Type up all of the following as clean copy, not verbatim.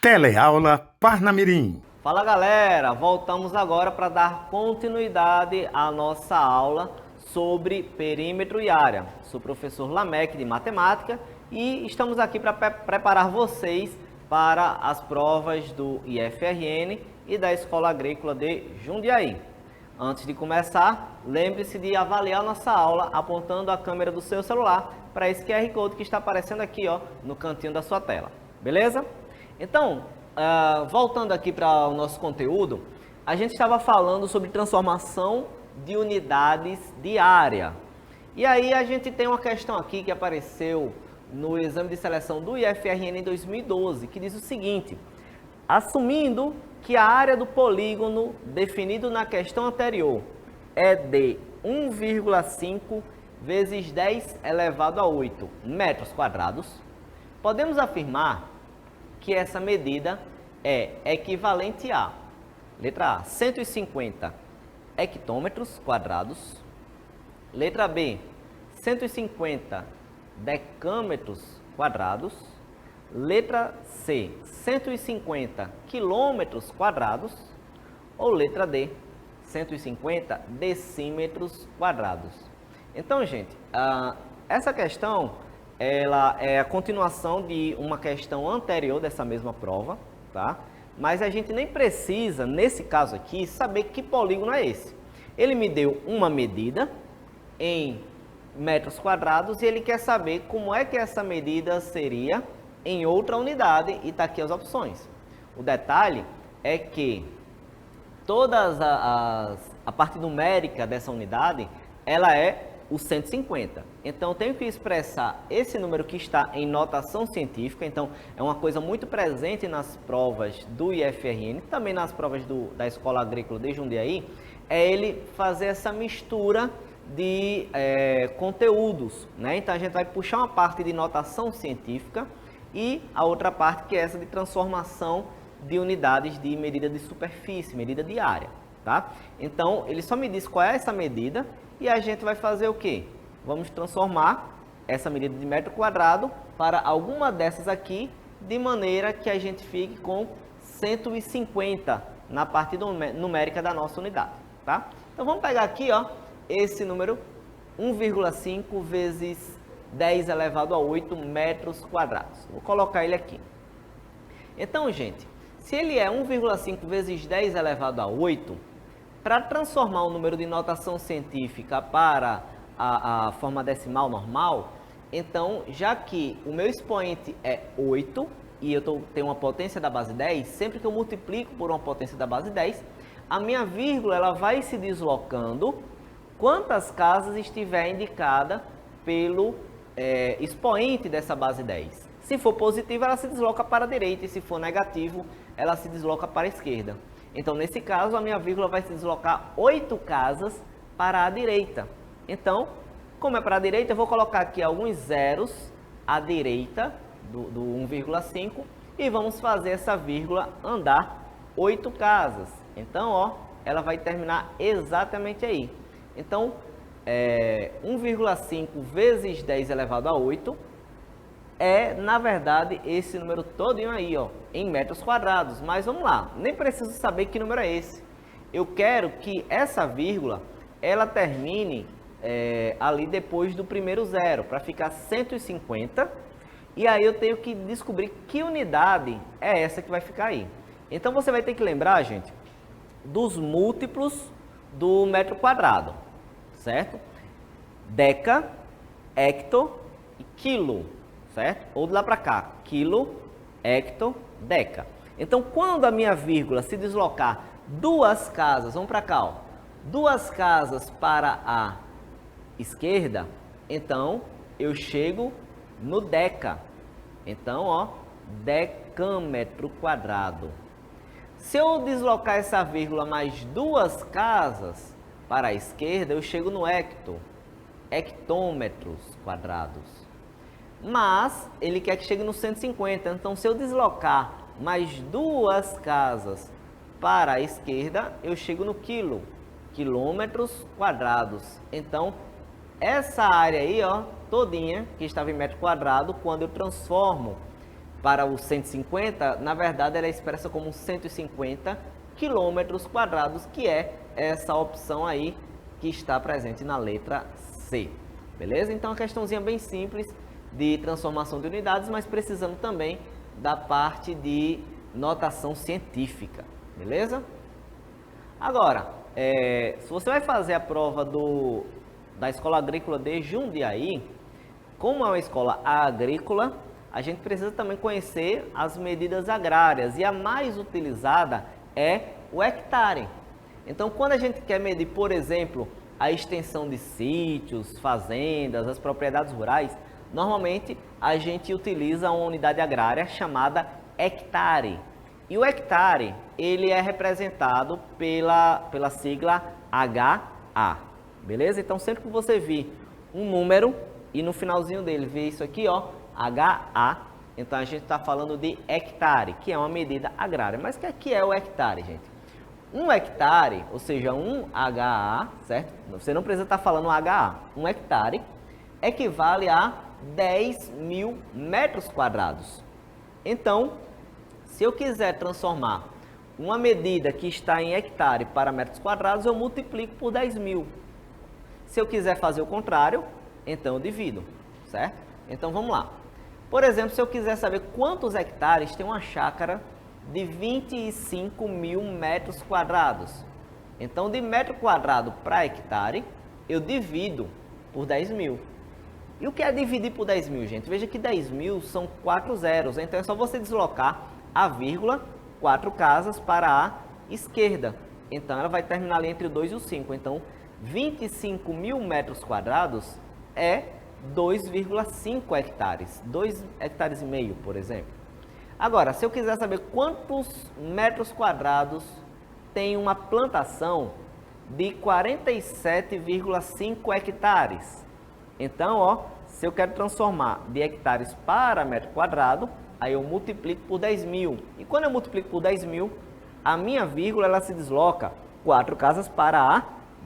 Teleaula Parnamirim. Fala galera, voltamos agora para dar continuidade à nossa aula sobre perímetro e área. Sou o professor Lameck de Matemática e estamos aqui para preparar vocês para as provas do IFRN e da Escola Agrícola de Jundiaí. Antes de começar, lembre-se de avaliar nossa aula apontando a câmera do seu celular para esse QR Code que está aparecendo aqui no cantinho da sua tela. Beleza? Então, voltando aqui para o nosso conteúdo, a gente estava falando sobre transformação de unidades de área. E aí a gente tem uma questão aqui que apareceu no exame de seleção do IFRN em 2012, que diz o seguinte: assumindo que a área do polígono definido na questão anterior é de 1,5 vezes 10 elevado a 8 metros quadrados, podemos afirmar que essa medida é equivalente a, letra A, 150 hectômetros quadrados, letra B, 150 decâmetros quadrados, letra C, 150 quilômetros quadrados, ou letra D, 150 decímetros quadrados. Então, gente, essa questão ela é a continuação de uma questão anterior dessa mesma prova, tá? Mas a gente nem precisa, nesse caso aqui, saber que polígono é esse. Ele me deu uma medida em metros quadrados e ele quer saber como é que essa medida seria em outra unidade e está aqui as opções. O detalhe é que a parte numérica dessa unidade, ela é o 150. Então, eu tenho que expressar esse número que está em notação científica. Então, é uma coisa muito presente nas provas do IFRN, também nas provas da Escola Agrícola de Jundiaí, é ele fazer essa mistura de conteúdos, né? Então, a gente vai puxar uma parte de notação científica e a outra parte que é essa de transformação de unidades de medida de superfície, medida de área, tá? Então, ele só me diz qual é essa medida e a gente vai fazer o quê? Vamos transformar essa medida de metro quadrado para alguma dessas aqui, de maneira que a gente fique com 150 na parte numérica da nossa unidade, tá? Então, vamos pegar aqui, esse número, 1,5 vezes 10 elevado a 8 metros quadrados. Vou colocar ele aqui. Então, gente, se ele é 1,5 vezes 10 elevado a 8, para transformar o número de notação científica para a forma decimal normal, então, já que o meu expoente é 8 e eu tenho uma potência da base 10, sempre que eu multiplico por uma potência da base 10, a minha vírgula ela vai se deslocando quantas casas estiver indicada pelo expoente dessa base 10. Se for positivo, ela se desloca para a direita, e se for negativo, ela se desloca para a esquerda. Então, nesse caso, a minha vírgula vai se deslocar 8 casas para a direita. Então, como é para a direita, eu vou colocar aqui alguns zeros à direita do 1,5 e vamos fazer essa vírgula andar 8 casas. Então, ela vai terminar exatamente aí. Então, 1,5 vezes 10 elevado a 8 na verdade, esse número todinho aí, em metros quadrados. Mas vamos lá, nem preciso saber que número é esse. Eu quero que essa vírgula, ela termine ali depois do primeiro zero, para ficar 150. E aí eu tenho que descobrir que unidade é essa que vai ficar aí. Então, você vai ter que lembrar, gente, dos múltiplos do metro quadrado, certo? Deca, hecto e quilo. Certo? Ou de lá para cá, quilo, hecto, deca. Então, quando a minha vírgula se deslocar 2 casas, vamos para cá, duas casas para a esquerda, então eu chego no deca. Então, decâmetro quadrado. Se eu deslocar essa vírgula mais 2 casas para a esquerda, eu chego no hecto, hectômetros quadrados. Mas ele quer que chegue no 150, então se eu deslocar mais 2 casas para a esquerda, eu chego no quilo, quilômetros quadrados. Então, essa área aí, todinha, que estava em metro quadrado, quando eu transformo para o 150, na verdade ela é expressa como 150 quilômetros quadrados, que é essa opção aí que está presente na letra C. Beleza? Então, uma questãozinha bem simples de transformação de unidades, mas precisando também da parte de notação científica. Beleza? Agora, se você vai fazer a prova da Escola Agrícola de Jundiaí, como é uma escola agrícola, a gente precisa também conhecer as medidas agrárias, e a mais utilizada é o hectare. Então, quando a gente quer medir, por exemplo, a extensão de sítios, fazendas, as propriedades rurais, normalmente a gente utiliza uma unidade agrária chamada hectare. E o hectare, ele é representado pela sigla HA, beleza? Então, sempre que você vir um número e no finalzinho dele ver isso aqui, ó, HA, então a gente está falando de hectare, que é uma medida agrária. Mas o que é o hectare, gente? Um hectare, ou seja, um HA, certo? Você não precisa estar falando HA. Um hectare equivale a 10 mil metros quadrados. Então, se eu quiser transformar uma medida que está em hectare para metros quadrados, eu multiplico por 10 mil. Se eu quiser fazer o contrário, então eu divido, certo? Então, vamos lá. Por exemplo, se eu quiser saber quantos hectares tem uma chácara de 25 mil metros quadrados. Então, de metro quadrado para hectare, eu divido por 10 mil. E o que é dividir por 10 mil, gente? Veja que 10 mil são 4 zeros, então é só você deslocar a vírgula 4 casas para a esquerda. Então, ela vai terminar ali entre o 2 e o 5. Então, 25 mil metros quadrados é 2,5 hectares, 2 hectares e meio, por exemplo. Agora, se eu quiser saber quantos metros quadrados tem uma plantação de 47,5 hectares, então, ó, se eu quero transformar de hectares para metro quadrado, aí eu multiplico por 10 mil. E quando eu multiplico por 10 mil, a minha vírgula ela se desloca 4 casas para a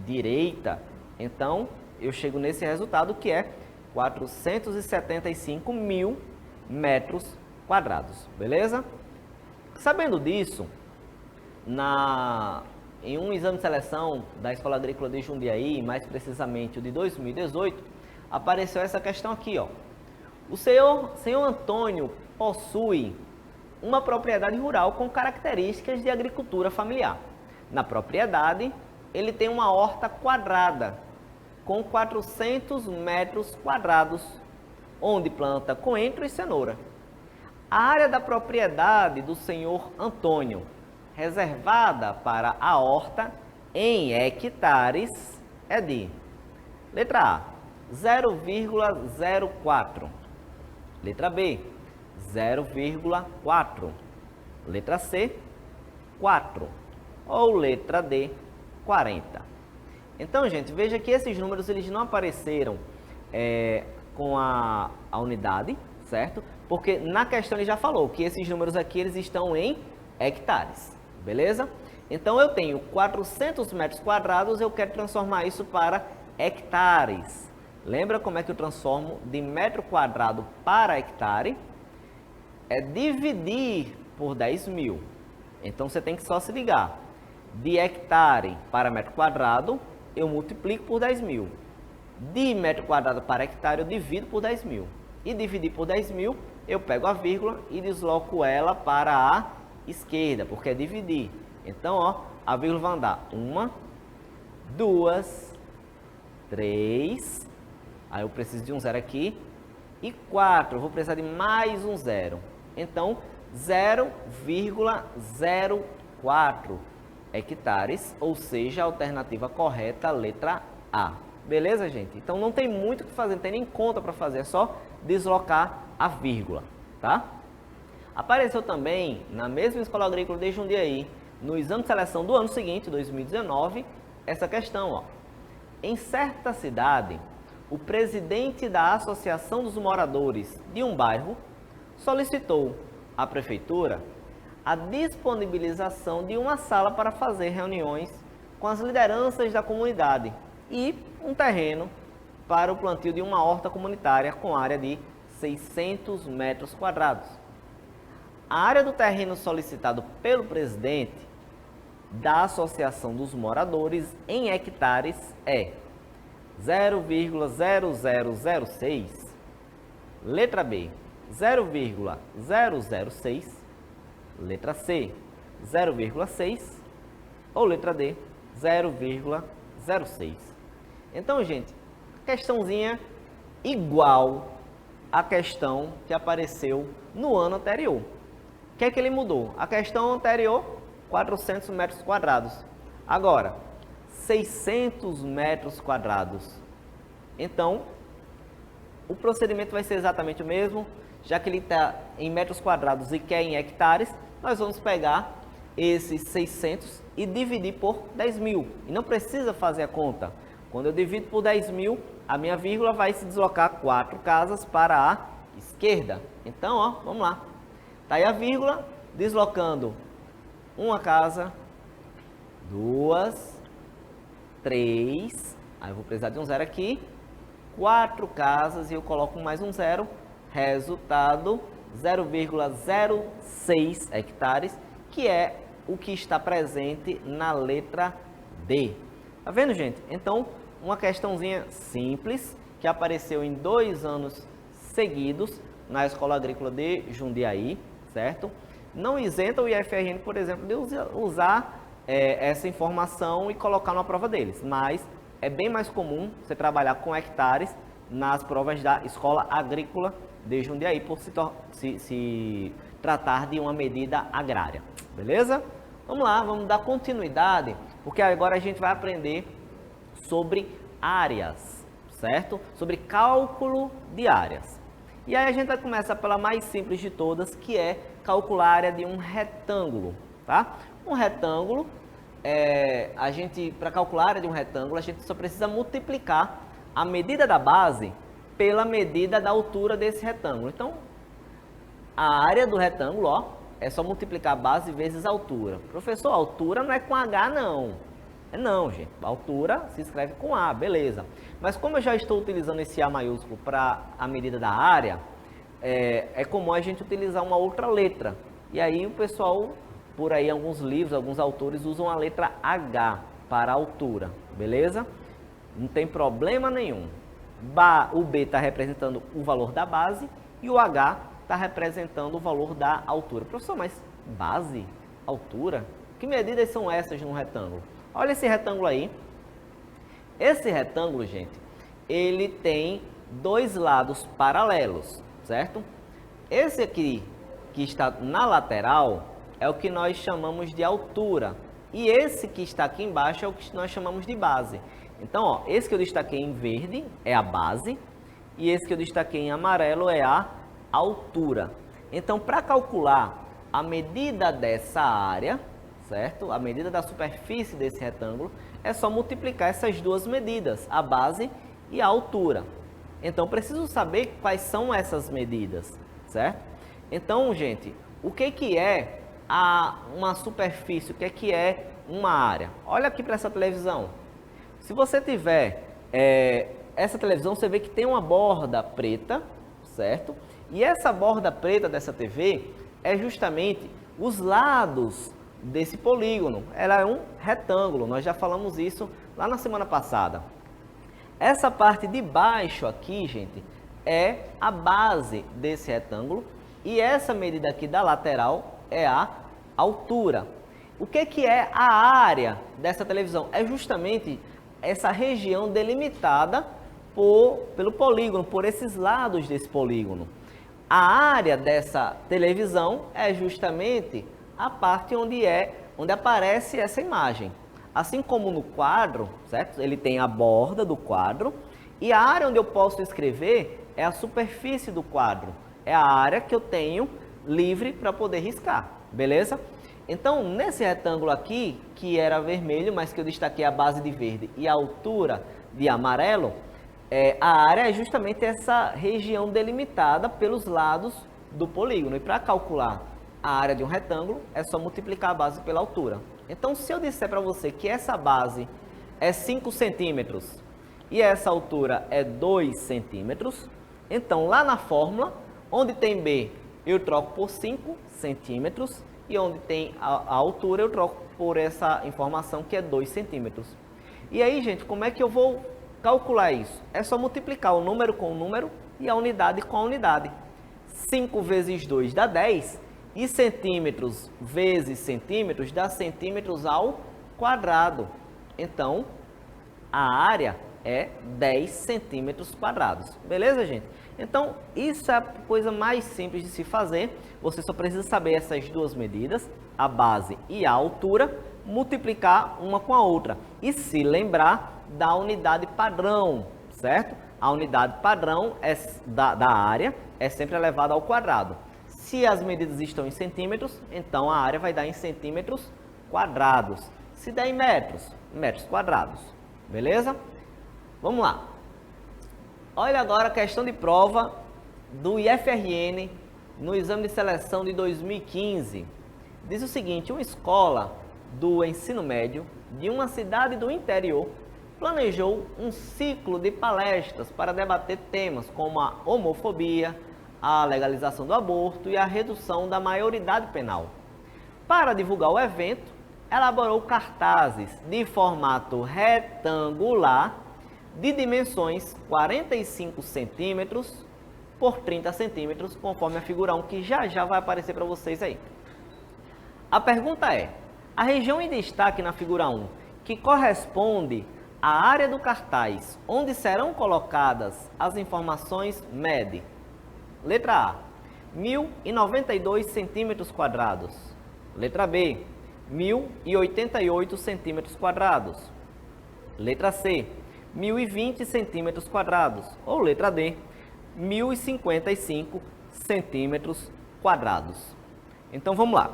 direita. Então, eu chego nesse resultado que é 475 mil metros quadrados, beleza? Sabendo disso, em um exame de seleção da Escola Agrícola de Jundiaí, mais precisamente o de 2018, apareceu essa questão aqui, ó. O senhor Antônio possui uma propriedade rural com características de agricultura familiar. Na propriedade, ele tem uma horta quadrada com 400 metros quadrados, onde planta coentro e cenoura. A área da propriedade do senhor Antônio, reservada para a horta em hectares, é de: letra A, 0,04. Letra B, 0,4. Letra C, 4. Ou letra D, 40. Então, gente, veja que esses números eles não apareceram com a unidade, certo? Porque na questão ele já falou que esses números aqui eles estão em hectares, beleza? Então, eu tenho 400 metros quadrados, eu quero transformar isso para hectares. Lembra como é que eu transformo de metro quadrado para hectare? É dividir por 10 mil. Então, você tem que só se ligar. De hectare para metro quadrado, eu multiplico por 10 mil. De metro quadrado para hectare, eu divido por 10 mil. E dividir por 10 mil, eu pego a vírgula e desloco ela para a esquerda, porque é dividir. Então, ó, a vírgula vai andar 1, 2, 3, aí eu preciso de um zero aqui, e 4, eu vou precisar de mais um zero. Então, 0,04 hectares, ou seja, a alternativa correta, letra A. Beleza, gente? Então, não tem muito o que fazer, não tem nem conta para fazer, é só deslocar a vírgula, tá? Apareceu também, na mesma Escola Agrícola de Jundiaí, no exame de seleção do ano seguinte, 2019, essa questão, ó. Em certa cidade, o presidente da Associação dos Moradores de um bairro solicitou à prefeitura a disponibilização de uma sala para fazer reuniões com as lideranças da comunidade e um terreno para o plantio de uma horta comunitária com área de 600 metros quadrados. A área do terreno solicitado pelo presidente da Associação dos Moradores em hectares é 0,0006, letra B, 0,006, letra C, 0,6 ou letra D, 0,06. Então, gente, questãozinha igual à questão que apareceu no ano anterior. O que é que ele mudou? A questão anterior, 400 metros quadrados. Agora, 600 metros quadrados. Então, o procedimento vai ser exatamente o mesmo. Já que ele está em metros quadrados e quer em hectares, nós vamos pegar esses 600 e dividir por 10 mil. E não precisa fazer a conta. Quando eu divido por 10 mil, a minha vírgula vai se deslocar 4 casas para a esquerda. Então, ó, vamos lá. Está aí a vírgula, deslocando uma casa, 2, 3, aí eu vou precisar de um zero aqui, 4 casas e eu coloco mais um zero, resultado 0,06 hectares, que é o que está presente na letra D. Tá vendo, gente? Então, uma questãozinha simples, que apareceu em 2 anos seguidos na Escola Agrícola de Jundiaí, certo? Não isenta o IFRN, por exemplo, de usar essa informação e colocar na prova deles, mas é bem mais comum você trabalhar com hectares nas provas da Escola Agrícola de Jundiaí, por se tratar de uma medida agrária, beleza? Vamos lá, vamos dar continuidade, porque agora a gente vai aprender sobre áreas, certo? Sobre cálculo de áreas. E aí a gente vai começar pela mais simples de todas, que é calcular a área de um retângulo, tá? Um retângulo, para calcular a área de um retângulo, a gente só precisa multiplicar a medida da base pela medida da altura desse retângulo. Então, a área do retângulo, ó, é só multiplicar a base vezes a altura. Professor, a altura não é com H, não. Não, gente. A altura se escreve com A, beleza. Mas como eu já estou utilizando esse A maiúsculo para a medida da área, é comum a gente utilizar uma outra letra. E aí o pessoal, por aí, alguns livros, alguns autores usam a letra H para a altura, beleza? Não tem problema nenhum. O B está representando o valor da base e o H está representando o valor da altura. Professor, mas base, altura? Que medidas são essas num retângulo? Olha esse retângulo aí. Esse retângulo, gente, ele tem 2 lados paralelos, certo? Esse aqui, que está na lateral, é o que nós chamamos de altura. E esse que está aqui embaixo é o que nós chamamos de base. Então, ó, esse que eu destaquei em verde é a base e esse que eu destaquei em amarelo é a altura. Então, para calcular a medida dessa área, certo? A medida da superfície desse retângulo, é só multiplicar essas duas medidas, a base e a altura. Então, preciso saber quais são essas medidas, certo? Então, gente, o que é uma superfície? O que é uma área? Olha aqui para essa televisão. Se você tiver essa televisão, você vê que tem uma borda preta, certo? E essa borda preta dessa TV é justamente os lados desse polígono. Ela é um retângulo, nós já falamos isso lá na semana passada. Essa parte de baixo aqui, gente, é a base desse retângulo e essa medida aqui da lateral é a altura. O que é a área dessa televisão? É justamente essa região delimitada pelo polígono, por esses lados desse polígono. A área dessa televisão é justamente a parte onde aparece essa imagem. Assim como no quadro, certo? Ele tem a borda do quadro e a área onde eu posso escrever é a superfície do quadro. É a área que eu tenho livre para poder riscar, beleza? Então, nesse retângulo aqui, que era vermelho, mas que eu destaquei a base de verde e a altura de amarelo, a área é justamente essa região delimitada pelos lados do polígono. E para calcular a área de um retângulo, é só multiplicar a base pela altura. Então, se eu disser para você que essa base é 5 centímetros e essa altura é 2 centímetros, então lá na fórmula, onde tem B, eu troco por 5 centímetros e onde tem a altura eu troco por essa informação que é 2 centímetros. E aí, gente, como é que eu vou calcular isso? É só multiplicar o número com o número e a unidade com a unidade. 5 vezes 2 dá 10 e centímetros vezes centímetros dá centímetros ao quadrado. Então, a área é 10 centímetros quadrados. Beleza, gente? Então, isso é a coisa mais simples de se fazer. Você só precisa saber essas duas medidas, a base e a altura, multiplicar uma com a outra. E se lembrar da unidade padrão, certo? A unidade padrão da área é sempre elevada ao quadrado. Se as medidas estão em centímetros, então a área vai dar em centímetros quadrados. Se der em metros, metros quadrados. Beleza? Vamos lá. Olha agora a questão de prova do IFRN no exame de seleção de 2015. Diz o seguinte: uma escola do ensino médio de uma cidade do interior planejou um ciclo de palestras para debater temas como a homofobia, a legalização do aborto e a redução da maioridade penal. Para divulgar o evento, elaborou cartazes de formato retangular de dimensões 45 centímetros por 30 centímetros, conforme a figura 1, que já vai aparecer para vocês aí. A pergunta é: a região em destaque na figura 1, que corresponde à área do cartaz, onde serão colocadas as informações, mede. Letra A, 1.092 centímetros quadrados. Letra B, 1.088 centímetros quadrados. Letra C, 1.020 centímetros quadrados. Ou letra D, 1.055 centímetros quadrados. Então vamos lá.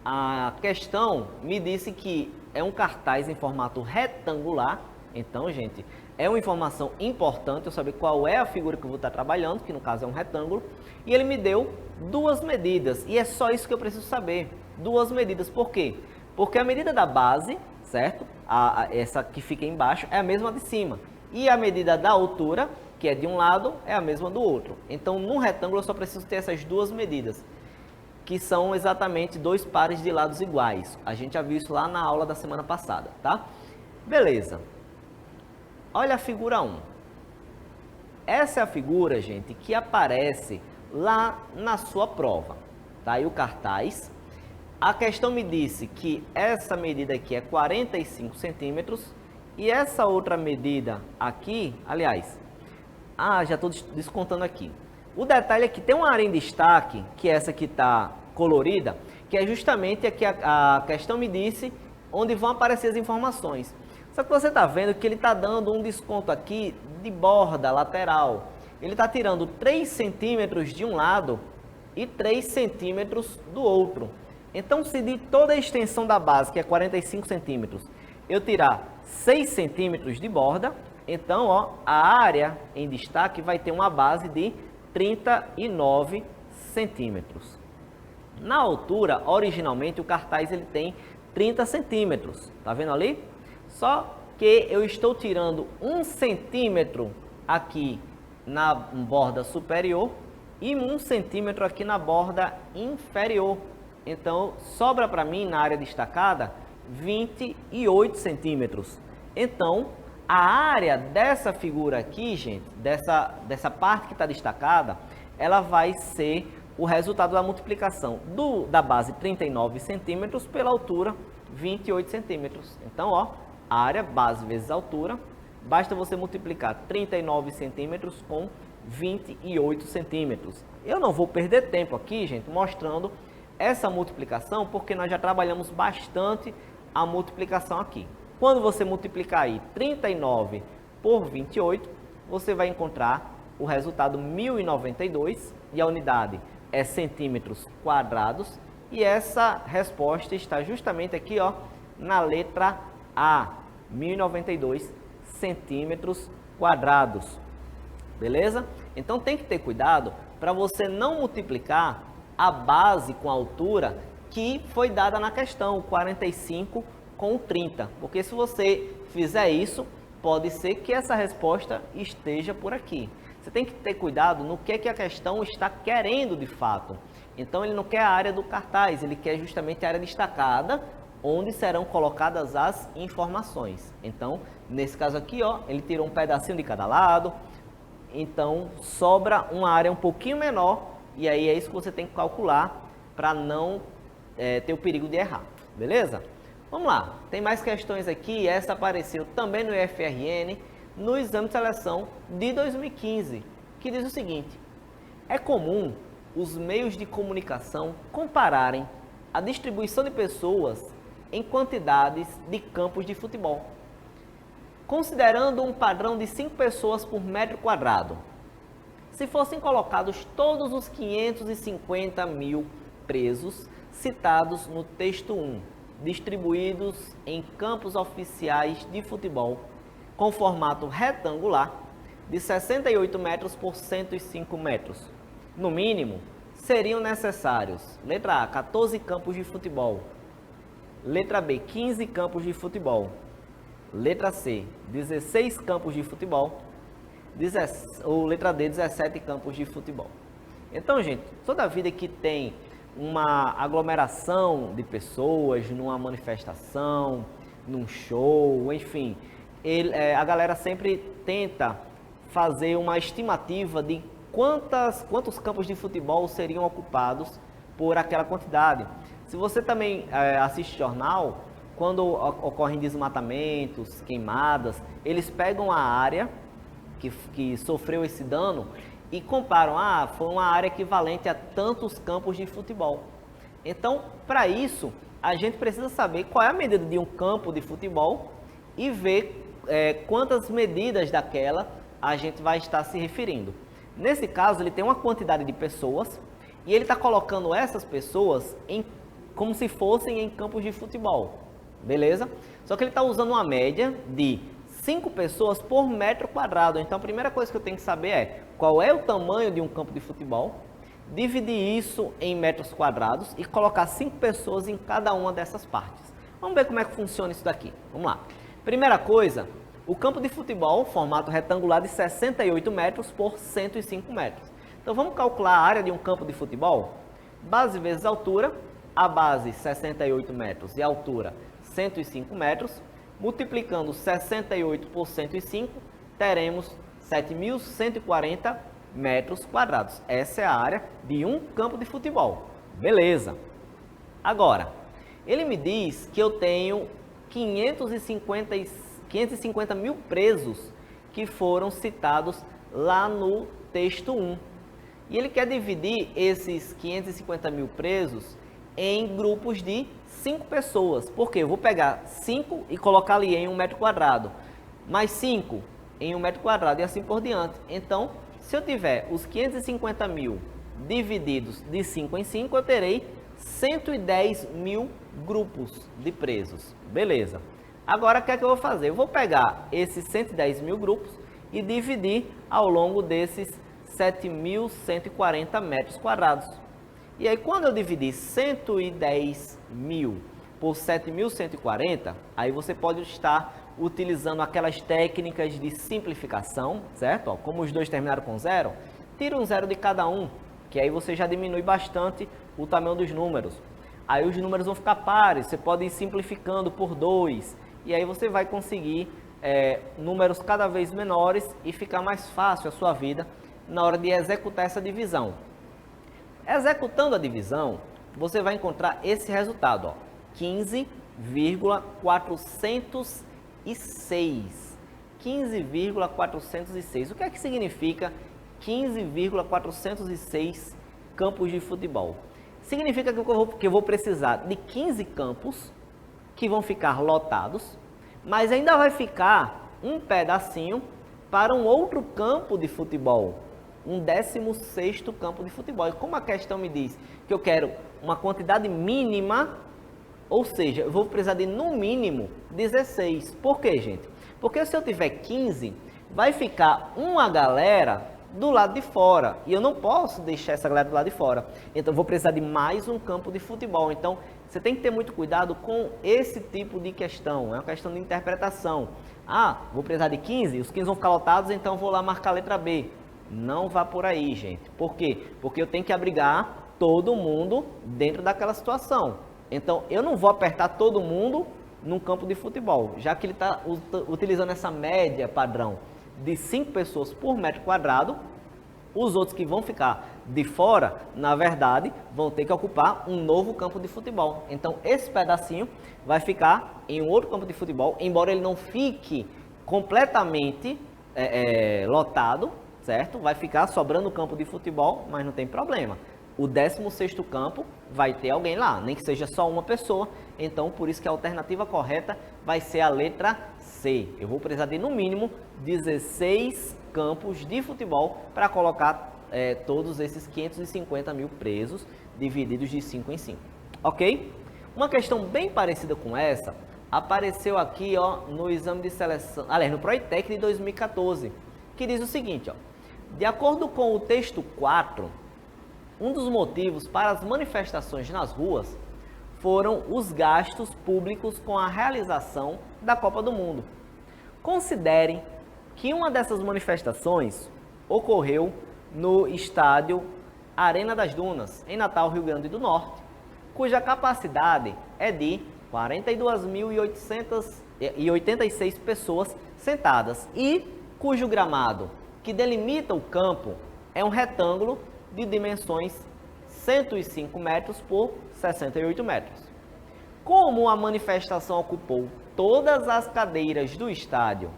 A questão me disse que é um cartaz em formato retangular. Então, gente, é uma informação importante eu saber qual é a figura que eu vou estar trabalhando, que no caso é um retângulo. E ele me deu duas medidas. E é só isso que eu preciso saber. Duas medidas. Por quê? Porque a medida da base, certo? Essa que fica embaixo, é a mesma de cima. E a medida da altura, que é de um lado, é a mesma do outro. Então, no retângulo, eu só preciso ter essas duas medidas, que são exatamente dois pares de lados iguais. A gente já viu isso lá na aula da semana passada, tá? Beleza. Olha a figura 1. Essa é a figura, gente, que aparece lá na sua prova. Tá aí o cartaz. A questão me disse que essa medida aqui é 45 centímetros e essa outra medida aqui, aliás, já estou descontando aqui. O detalhe é que tem uma área em destaque, que é essa que está colorida, que é justamente aqui a questão me disse onde vão aparecer as informações. Só que você está vendo que ele está dando um desconto aqui de borda lateral. Ele está tirando 3 centímetros de um lado e 3 centímetros do outro. Então, se de toda a extensão da base, que é 45 centímetros, eu tirar 6 centímetros de borda, então, ó, a área em destaque vai ter uma base de 39 centímetros. Na altura, originalmente, o cartaz ele tem 30 centímetros. Tá vendo ali? Só que eu estou tirando 1 centímetro aqui na borda superior e 1 centímetro aqui na borda inferior. Então, sobra para mim, na área destacada, 28 centímetros. Então, a área dessa figura aqui, gente, dessa parte que está destacada, ela vai ser o resultado da multiplicação da base 39 centímetros pela altura 28 centímetros. Então, ó, área, base vezes altura, basta você multiplicar 39 centímetros com 28 centímetros. Eu não vou perder tempo aqui, gente, mostrando essa multiplicação, porque nós já trabalhamos bastante a multiplicação aqui. Quando você multiplicar aí 39 por 28, você vai encontrar o resultado 1092 e a unidade é centímetros quadrados. E essa resposta está justamente aqui, ó, na letra A, 1092 centímetros quadrados. Beleza? Então tem que ter cuidado para você não multiplicar a base com a altura que foi dada na questão, 45 com 30. Porque se você fizer isso, pode ser que essa resposta esteja por aqui. Você tem que ter cuidado no que a questão está querendo de fato. Então ele não quer a área do cartaz, ele quer justamente a área destacada, onde serão colocadas as informações. Então, nesse caso aqui, ó, ele tirou um pedacinho de cada lado, então sobra uma área um pouquinho menor, e aí é isso que você tem que calcular para não ter o perigo de errar, beleza? Vamos lá, tem mais questões aqui, essa apareceu também no IFRN, no exame de seleção de 2015, que diz o seguinte: é comum os meios de comunicação compararem a distribuição de pessoas em quantidades de campos de futebol, considerando um padrão de 5 pessoas por metro quadrado. Se fossem colocados todos os 550 mil presos citados no texto 1, distribuídos em campos oficiais de futebol, com formato retangular, de 68 metros por 105 metros, no mínimo, seriam necessários, letra A, 14 campos de futebol, letra B, 15 campos de futebol, letra C, 16 campos de futebol, ou letra D, 17 campos de futebol. Então, gente, toda vida que tem uma aglomeração de pessoas numa manifestação, num show, enfim, a galera sempre tenta fazer uma estimativa de quantos campos de futebol seriam ocupados por aquela quantidade. Se você também assiste jornal, quando ocorrem desmatamentos, queimadas, eles pegam a área que sofreu esse dano e comparam, foi uma área equivalente a tantos campos de futebol. Então, para isso, a gente precisa saber qual é a medida de um campo de futebol e ver quantas medidas daquela a gente vai estar se referindo. Nesse caso, ele tem uma quantidade de pessoas e ele está colocando essas pessoas como se fossem em campos de futebol, beleza? Só que ele está usando uma média de 5 pessoas por metro quadrado. Então, a primeira coisa que eu tenho que saber é qual é o tamanho de um campo de futebol, dividir isso em metros quadrados e colocar 5 pessoas em cada uma dessas partes. Vamos ver como é que funciona isso daqui. Vamos lá. Primeira coisa, o campo de futebol, formato retangular de 68 metros por 105 metros. Então, vamos calcular a área de um campo de futebol? Base vezes altura, a base 68 metros e a altura 105 metros. Multiplicando 68 por 105, teremos 7.140 metros quadrados. Essa é a área de um campo de futebol. Beleza. Agora, ele me diz que eu tenho 550 mil presos que foram citados lá no texto 1. E ele quer dividir esses 550 mil presos em grupos de 5 pessoas. Por quê? Eu vou pegar 5 e colocar ali em 1 metro quadrado, mais 5 em 1 metro quadrado e assim por diante. Então, se eu tiver os 550 mil divididos de 5 em 5, eu terei 110 mil grupos de presos. Beleza. Agora, o que é que eu vou fazer? Eu vou pegar esses 110 mil grupos e dividir ao longo desses 7.140 metros quadrados. E aí, quando eu dividir 110 mil por 7.140, aí você pode estar utilizando aquelas técnicas de simplificação, certo? Ó, como os dois terminaram com zero, tira um zero de cada um, que aí você já diminui bastante o tamanho dos números. Aí os números vão ficar pares, você pode ir simplificando por 2, e aí você vai conseguir números cada vez menores e ficar mais fácil a sua vida na hora de executar essa divisão. Executando a divisão, você vai encontrar esse resultado, ó, 15,406. 15,406. O que é que significa 15,406 campos de futebol? Significa que eu vou precisar de 15 campos que vão ficar lotados, mas ainda vai ficar um pedacinho para um outro campo de futebol, um 16º campo de futebol. E como a questão me diz que eu quero uma quantidade mínima, ou seja, eu vou precisar de no mínimo 16. Por quê, gente? Porque se eu tiver 15, vai ficar uma galera do lado de fora, e eu não posso deixar essa galera do lado de fora. Então eu vou precisar de mais um campo de futebol. Então você tem que ter muito cuidado com esse tipo de questão, é uma questão de interpretação. Vou precisar de 15, os 15 vão ficar lotados, então eu vou lá marcar a letra B. Não vá por aí, gente. Por quê? Porque eu tenho que abrigar todo mundo dentro daquela situação. Então, eu não vou apertar todo mundo num campo de futebol, já que ele está utilizando essa média padrão de 5 pessoas por metro quadrado. Os outros que vão ficar de fora, na verdade, vão ter que ocupar um novo campo de futebol. Então, esse pedacinho vai ficar em um outro campo de futebol, embora ele não fique completamente lotado, certo? Vai ficar sobrando campo de futebol, mas não tem problema. O 16º campo vai ter alguém lá, nem que seja só uma pessoa. Então, por isso que a alternativa correta vai ser a letra C. Eu vou precisar de, no mínimo, 16 campos de futebol para colocar todos esses 550 mil presos, divididos de 5 em 5. Ok? Uma questão bem parecida com essa apareceu aqui, ó, no exame de seleção, aliás, no Proitec de 2014, que diz o seguinte, ó: de acordo com o texto 4, um dos motivos para as manifestações nas ruas foram os gastos públicos com a realização da Copa do Mundo. Considerem que uma dessas manifestações ocorreu no estádio Arena das Dunas, em Natal, Rio Grande do Norte, cuja capacidade é de 42.886 pessoas sentadas e cujo gramado, que delimita o campo, é um retângulo de dimensões 105 metros por 68 metros. Como a manifestação ocupou todas as cadeiras do estádio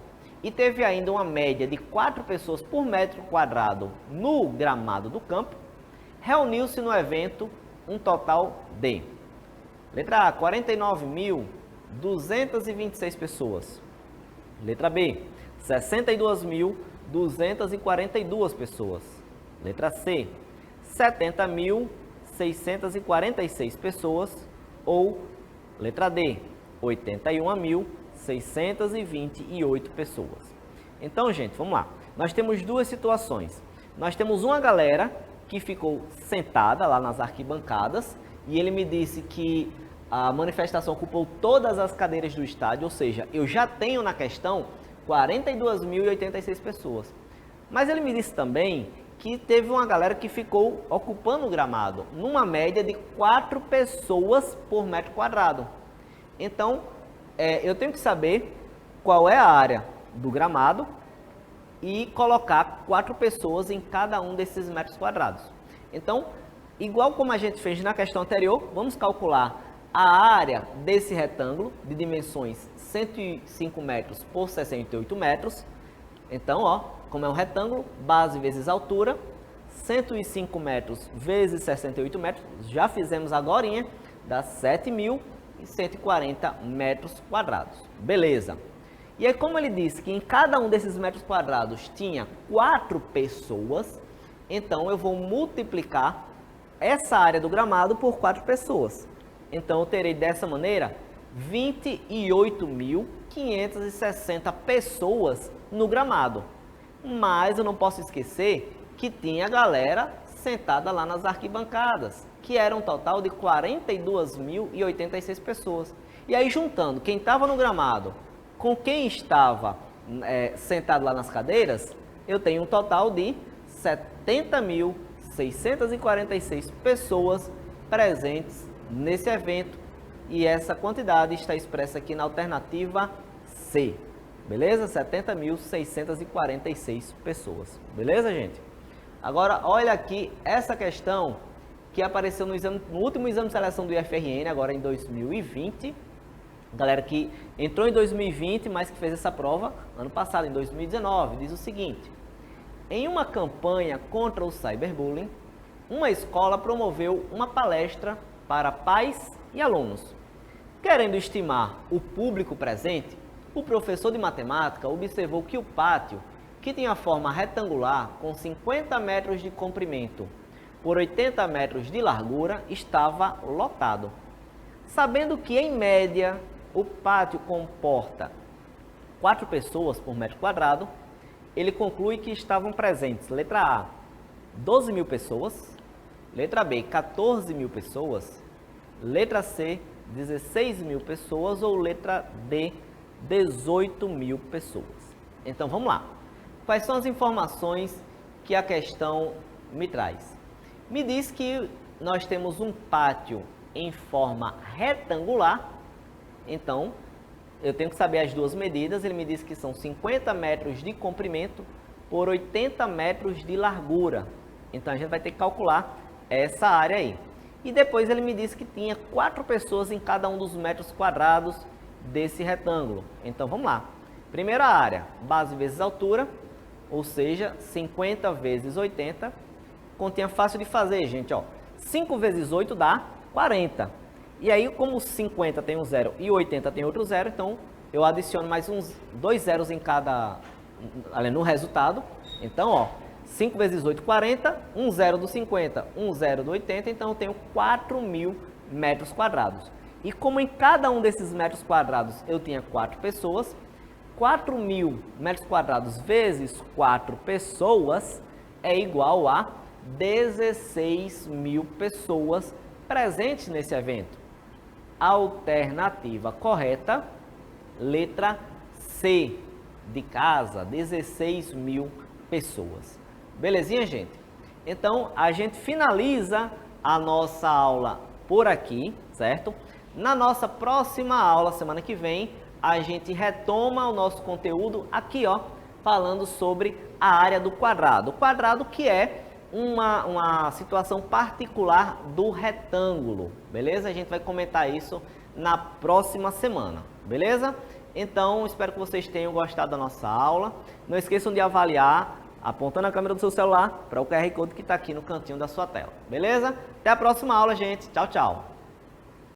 e teve ainda uma média de 4 pessoas por metro quadrado no gramado do campo, reuniu-se no evento um total de: letra A, 49.226 pessoas. Letra B, 62.242 pessoas. Letra C, 70.646 pessoas. Ou letra D, 81.628 pessoas. Então, gente, vamos lá. Nós temos duas situações. Nós temos uma galera que ficou sentada lá nas arquibancadas e ele me disse que a manifestação ocupou todas as cadeiras do estádio, ou seja, eu já tenho na questão 42.086 pessoas. Mas ele me disse também que teve uma galera que ficou ocupando o gramado, numa média de 4 pessoas por metro quadrado. Então, eu tenho que saber qual é a área do gramado e colocar 4 pessoas em cada um desses metros quadrados. Então, igual como a gente fez na questão anterior, vamos calcular a área desse retângulo de dimensões 105 metros por 68 metros. Então, ó, como é um retângulo, base vezes altura, 105 metros vezes 68 metros, já fizemos agorinha, dá 7.140 metros quadrados. Beleza. E aí, como ele disse que em cada um desses metros quadrados tinha 4 pessoas, então eu vou multiplicar essa área do gramado por 4 pessoas. Então, eu terei dessa maneira 28.560 pessoas no gramado. Mas eu não posso esquecer que tinha galera sentada lá nas arquibancadas, que era um total de 42.086 pessoas. E aí, juntando quem estava no gramado com quem estava sentado lá nas cadeiras, eu tenho um total de 70.646 pessoas presentes nesse evento, e essa quantidade está expressa aqui na alternativa C. Beleza? 70.646 pessoas. Beleza, gente? Agora, olha aqui essa questão que apareceu no último exame de seleção do IFRN, agora em 2020. Galera que entrou em 2020, mas que fez essa prova ano passado, em 2019, diz o seguinte: em uma campanha contra o cyberbullying, uma escola promoveu uma palestra para pais e alunos. Querendo estimar o público presente, o professor de matemática observou que o pátio, que tinha forma retangular com 50 metros de comprimento por 80 metros de largura, estava lotado. Sabendo que, em média, o pátio comporta 4 pessoas por metro quadrado, ele conclui que estavam presentes, letra A, 12.000 pessoas, letra B, 14.000 pessoas, letra C, 16.000 pessoas ou letra D, 18.000 pessoas. Então, vamos lá. Quais são as informações que a questão me traz? Me diz que nós temos um pátio em forma retangular, então eu tenho que saber as duas medidas. Ele me diz que são 50 metros de comprimento por 80 metros de largura. Então a gente vai ter que calcular essa área aí. E depois ele me disse que tinha 4 pessoas em cada um dos metros quadrados desse retângulo. Então vamos lá. Primeira área, base vezes altura, ou seja, 50 vezes 80. Continha fácil de fazer, gente, ó. 5 vezes 8 dá 40. E aí, como 50 tem um zero e 80 tem outro zero, então eu adiciono mais uns 2 zeros em cada, ali no resultado. Então, ó, 5 vezes 8, 40, um zero do 50, um zero do 80, então eu tenho 4.000 metros quadrados. E como em cada um desses metros quadrados eu tinha 4 pessoas, 4.000 metros quadrados vezes 4 pessoas é igual a 16.000 pessoas presentes nesse evento. Alternativa correta, letra C, de casa, 16.000 pessoas. Belezinha, gente? Então, a gente finaliza a nossa aula por aqui, certo? Na nossa próxima aula, semana que vem, a gente retoma o nosso conteúdo aqui, ó, falando sobre a área do quadrado. O quadrado que é uma situação particular do retângulo, beleza? A gente vai comentar isso na próxima semana, beleza? Então, espero que vocês tenham gostado da nossa aula. Não esqueçam de avaliar, apontando a câmera do seu celular para o QR Code que está aqui no cantinho da sua tela, beleza? Até a próxima aula, gente. Tchau, tchau.